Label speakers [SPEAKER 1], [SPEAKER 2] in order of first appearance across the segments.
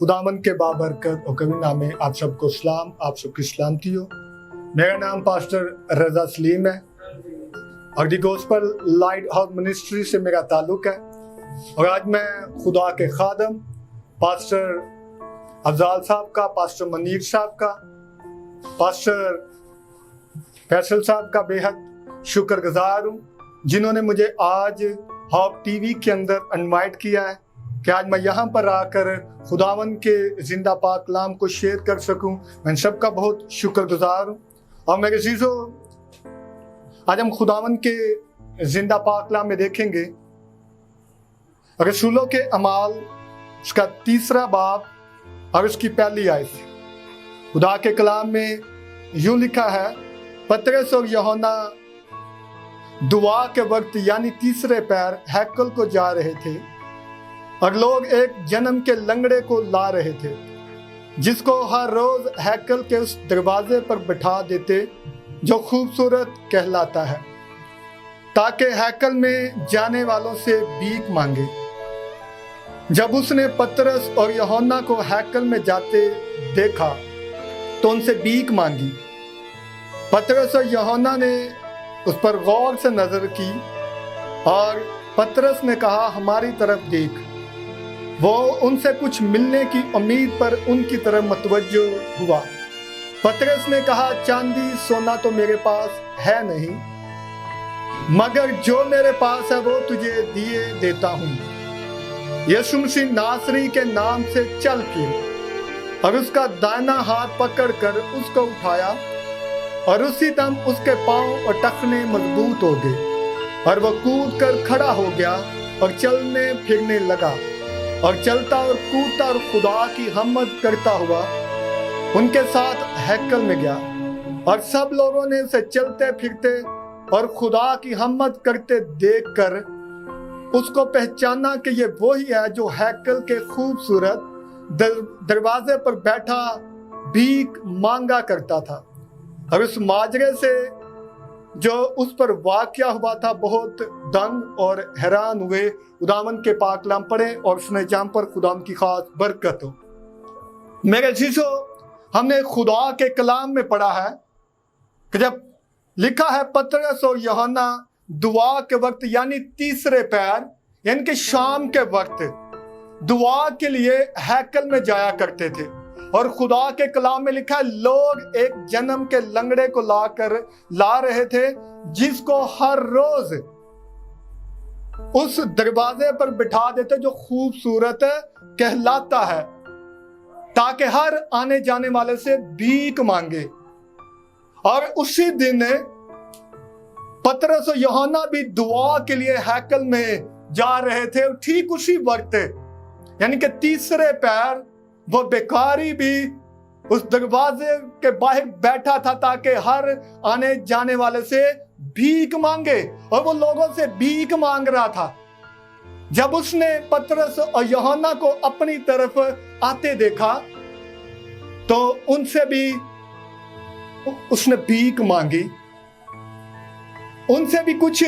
[SPEAKER 1] खुदावन के बाबरकत और कभी नामे आप सबको सलाम, आप सबकी सलामती हो। मेरा नाम पास्टर रजा सलीम है और दी गॉस्पेल लाइट हाउस मिनिस्ट्री से मेरा ताल्लुक है। और आज मैं खुदा के खादम पास्टर अफजाल साहब का, पास्टर मनीर साहब का, पास्टर फैसल साहब का बेहद शुक्रगुजार हूँ, जिन्होंने मुझे आज हॉप टीवी के अंदर इनवाइट किया है कि आज मैं यहाँ पर आकर खुदावन के जिंदा पाक कलाम को शेयर कर सकूं। मैं सबका बहुत शुक्रगुजार हूँ। और मेरे अजीजों, आज हम खुदावन के जिंदा पाक कलाम में देखेंगे रसूलों के अमाल उसका 3 बाब और उसकी पहली आयत। खुदा के कलाम में यूं लिखा है, पतरस और यूहन्ना दुआ के वक्त यानी तीसरे पैर हैकल को जा रहे थे और लोग एक जन्म के लंगड़े को ला रहे थे, जिसको हर रोज हैकल के उस दरवाजे पर बिठा देते जो खूबसूरत कहलाता है, ताकि हैकल में जाने वालों से भीख मांगे। जब उसने पतरस और यूहन्ना को हैकल में जाते देखा तो उनसे भीख मांगी। पतरस और यूहन्ना ने उस पर गौर से नजर की और पतरस ने कहा, हमारी तरफ देख। वो उनसे कुछ मिलने की उम्मीद पर उनकी तरफ मतवज्जो हुआ। पतरस ने कहा, चांदी सोना तो मेरे पास है नहीं, मगर जो मेरे पास है वो तुझे दिए देता हूँ। यीशु मसीह नासरी के नाम से चल फिर। और उसका दाहिना हाथ पकड़कर उसको उठाया और उसी दम उसके पांव और टखने मजबूत हो गए और वो कूद कर खड़ा हो गया और चलने फिरने लगा और चलता और कूदता और खुदा की हम्मद करता हुआ उनके साथ हैकल में गया। और सब लोगों ने उसे चलते फिरते और खुदा की हम्मद करते देखकर उसको पहचाना कि ये वही है जो हैकल के खूबसूरत दरवाजे पर बैठा भीख मांगा करता था। और उस माजरे से जो उस पर वाकया हुआ था बहुत दंग और हैरान हुए। खुदावन के पाक कलाम पढ़े और उसने जहाँ पर खुदावन की खास बरकत हो। मेरे अजीजों, हमने खुदा के कलाम में पढ़ा है कि जब लिखा है पतरस और यूहन्ना दुआ के वक्त यानी तीसरे पैर यानी कि शाम के वक्त दुआ के लिए हैकल में जाया करते थे। और खुदा के कलाम में लिखा है, लोग एक जन्म के लंगड़े को ला रहे थे, जिसको हर रोज उस दरवाजे पर बिठा देते जो खूबसूरत कहलाता है, ताकि हर आने जाने वाले से भीख मांगे। और उसी दिन पतरस और यूहन्ना भी दुआ के लिए हैकल में जा रहे थे। ठीक उसी वक्त यानी कि तीसरे पैर वो बेकारी भी उस दरवाजे के बाहर बैठा था ताकि हर आने जाने वाले से भीख मांगे। और वो लोगों से भीख मांग रहा था। जब उसने पतरस और यूहन्ना को अपनी तरफ आते देखा तो उनसे भी उसने भीख मांगी। उनसे भी कुछ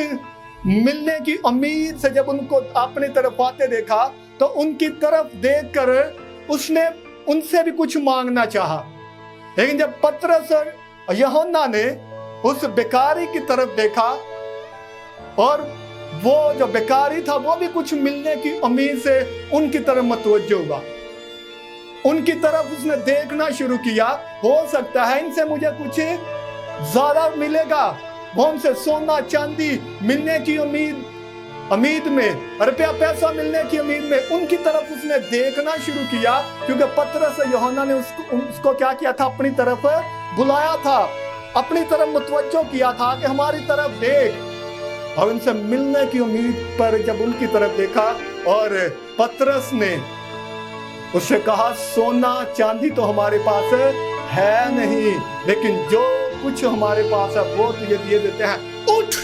[SPEAKER 1] मिलने की उम्मीद से जब उनको अपनी तरफ आते देखा तो उनकी तरफ देखकर उसने उनसे भी कुछ मांगना चाहा। लेकिन जब पतरस और यूहन्ना ने उस बेकारी की तरफ देखा और वो जो बेकारी था वो भी कुछ मिलने की उम्मीद से उनकी तरफ मतवज्जो हुआ। उनकी तरफ उसने देखना शुरू किया, हो सकता है इनसे मुझे कुछ ज्यादा मिलेगा। वो उनसे सोना चांदी मिलने की उम्मीद में, रुपया पैसा मिलने की उम्मीद में उनकी तरफ उसने देखना शुरू किया, क्योंकि पतरस और यूहन्ना ने उसको क्या किया था, अपनी तरफ बुलाया था, अपनी तरफ मुतवज्जो किया था कि हमारी तरफ देख। और उनसे मिलने की उम्मीद पर जब उनकी तरफ देखा और पतरस ने उससे कहा, सोना चांदी तो हमारे पास है नहीं, लेकिन जो कुछ हमारे पास है वो तुझे दिए देते हैं। उठ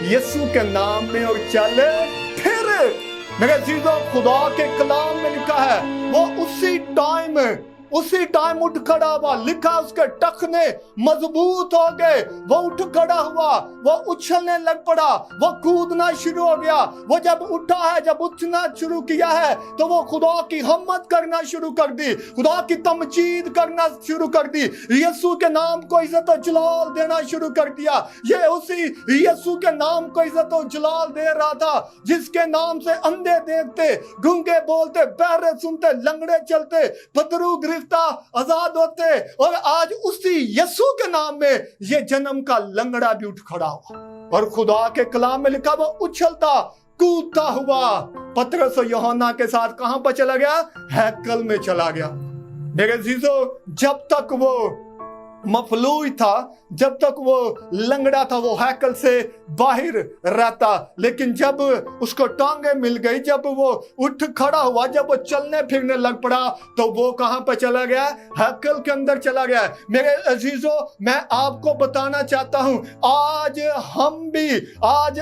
[SPEAKER 1] यीशु के नाम में और चल फिर। मेरे अजीजों, खुदा के कलाम में लिखा है वो उसी टाइम उसी टाइम उठ खड़ा हुआ। लिखा उसके टखने मजबूत हो गए। वो उठ खड़ा हुआ, वो उछलने लग पड़ा, वो कूदना शुरू हो गया। वो जब उठा है, जब उठना शुरू किया है, तो वो खुदा की हिम्मत करना शुरू कर दी, खुदा की तमजीद करना शुरू कर दी, यीशु के नाम को इज्जत और जलाल देना शुरू कर दिया। ये उसी यीशु के नाम को इज्जत और जलाल दे रहा था जिसके नाम से अंधे देखते, गूंगे बोलते, बहरे सुनते, लंगड़े चलते, पथरू गिरफ्ता आजाद होते। और आज उसी यीशु के नाम में ये जन्म का लंगड़ा भी उठ खड़ा हुआ। और खुदा के कलाम में लिखा, वो उछलता कूदता हुआ पतरस और यूहन्ना के साथ कहां पर चला गया? हैकल में चला गया। मेरे अजीजों, जब तक वो मफलूज था, जब तक वो लंगड़ा था, वो हैकल से बाहर रहता। लेकिन जब उसको टांगे मिल गई, जब वो उठ खड़ा हुआ, जब वो चलने फिरने लग पड़ा, तो वो कहां पर चला गया? हैकल के अंदर चला गया। मेरे अजीजों, मैं आपको बताना चाहता हूं, आज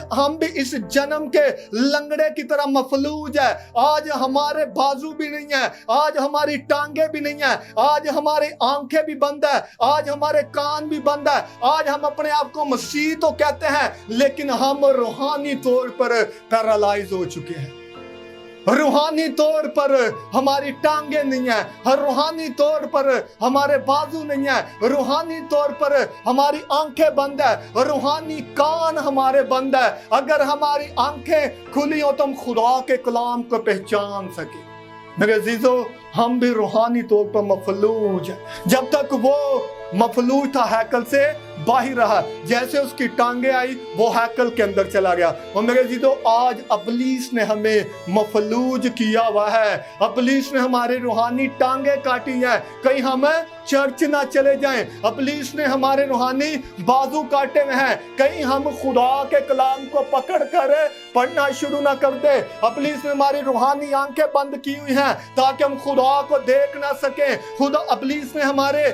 [SPEAKER 1] हम भी इस जन्म के लंगड़े की तरह मफलूज है। आज हमारे बाजू भी नहीं है, आज हमारी टांगे भी नहीं है, आज हमारी आंखें भी बंद है, आज हमारे कान भी बंद है। आज हम अपने आप को मसीह तो कहते हैं, लेकिन हम रूहानी तौर पर पैरालाइज हो चुके हैं। रूहानी तौर पर हमारी टांगे नहीं है, हर रूहानी तौर पर हमारे बाजू नहीं है, रूहानी तौर पर हमारी आंखें बंद है, रूहानी कान हमारे बंद है। अगर हमारी आंखें खुली हो तो हम खुदा के कलाम को पहचान सके। मेरे अजीजों, हम भी रूहानी तौर पर मफलूज है। जब तक वो मफलूज था, हैकल से बाहर रहा, जैसे उसकी टांगे आई, वो हैकल के अंदर चला गया। और मेरे जीतो, आज अबलीस ने हमें मफलूज किया हुआ है। अबलीस ने हमारे रूहानी टांगे काटी हैं, कहीं हम चर्च ना चले जाएं। अबलीस ने हमारे रूहानी बाजू काटे हुए हैं, कहीं हम खुदा के कलाम को पकड़ कर पढ़ना शुरू ना कर दे। अबलीस ने हमारी रूहानी आंखें बंद की हुई हैं ताकि हम खुदा को देख ना सके। खुदा अबलीस ने हमारे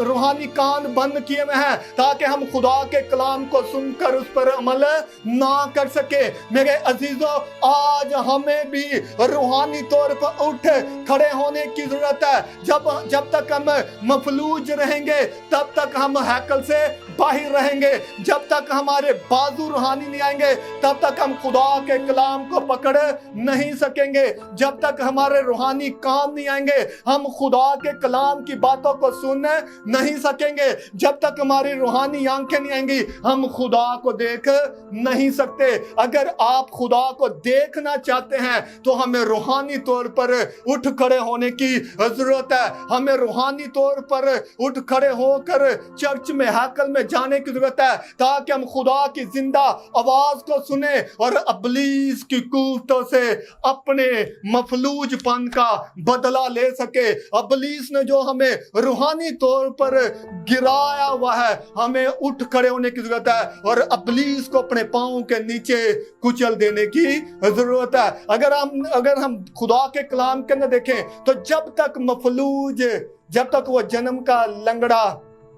[SPEAKER 1] रूहानी कान बंद किए हुए हैं ताकि हम खुदा के कलाम को सुनकर उस पर अमल ना कर सके। मेरे अजीजों, आज हमें भी रूहानी तौर पर उठ खड़े होने की जरूरत है। जब तक हम मफलूज रहेंगे, तब तक हम हैकल से बाहर रहेंगे। जब तक हमारे बाजू रूहानी नहीं आएंगे, तब तक हम खुदा के कलाम को पकड़ नहीं सकेंगे। जब तक हमारे रूहानी कान नहीं आएंगे, हम खुदा के कलाम की बातों को सुन नहीं सकेंगे। जब तक हमारी रूहानी आंखें नहीं आएंगी, हम खुदा को देख नहीं सकते। अगर आप खुदा को देखना चाहते हैं तो हमें रूहानी तौर पर उठ खड़े होने की जरूरत है। हमें रूहानी तौर पर उठ खड़े होकर चर्च में, हैकल में जाने की जरूरत है ताकि हम खुदा की जिंदा आवाज को सुने और अबलीस की कुव्वतों से अपने मफलूजपन का बदला ले सके। अबलीस ने जो हमें रूहानी तौर पर गिराया हुआ है, हमें उठ खड़े होने की जरूरत है और अबलीस को अपने पांव के नीचे कुचल देने की जरूरत है। अगर हम खुदा के कलाम के अंदर देखें तो जब तक वो जन्म का लंगड़ा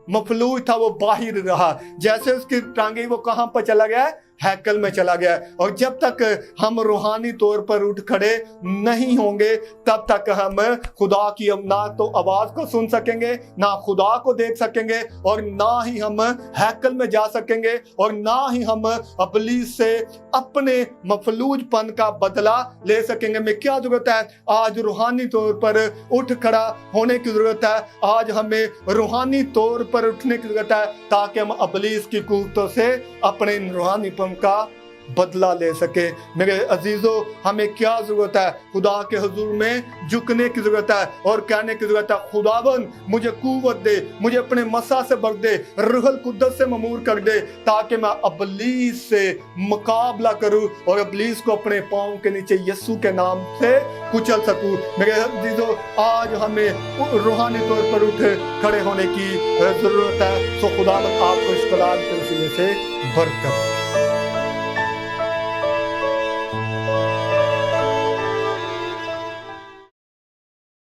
[SPEAKER 1] मफलूज था, वो बाहर रहा। जैसे उसकी टांगे, वो कहां पर चला गया? हैकल में चला गया। और जब तक हम रूहानी तौर पर उठ खड़े नहीं होंगे, तब तक हम खुदा की ना तो आवाज को सुन सकेंगे, ना खुदा को देख सकेंगे, और ना ही हम हैकल में जा सकेंगे, और ना ही हम अबलीस से अपने मफलूजपन का बदला ले सकेंगे। में क्या जरूरत है? आज रूहानी तौर पर उठ खड़ा होने की जरूरत है। आज हमें रूहानी तौर पर उठने की जरूरत है ताकि हम अबलीस की कुव्वतों से अपने रूहानी का बदला ले सके। मेरे अजीजों, हमें क्या जरूरत है? खुदा के हुजूर में झुकने की जरूरत है और कहने की जरूरत है, खुदावन मुझे कुव्वत दे, मुझे अपने मसा से भर दे, रूहुल कुद्दस से ममूर कर दे, ताकि मैं अबलीस से मुकाबला करूं और अबलीस को अपने पांव के नीचे यीशु के नाम से कुचल सकूं। मेरे अजीजों, आज हमें रूहानी तौर पर उठ खड़े होने की जरूरत है। तो खुदावन आपको इस कलाम के वसीले से बरकत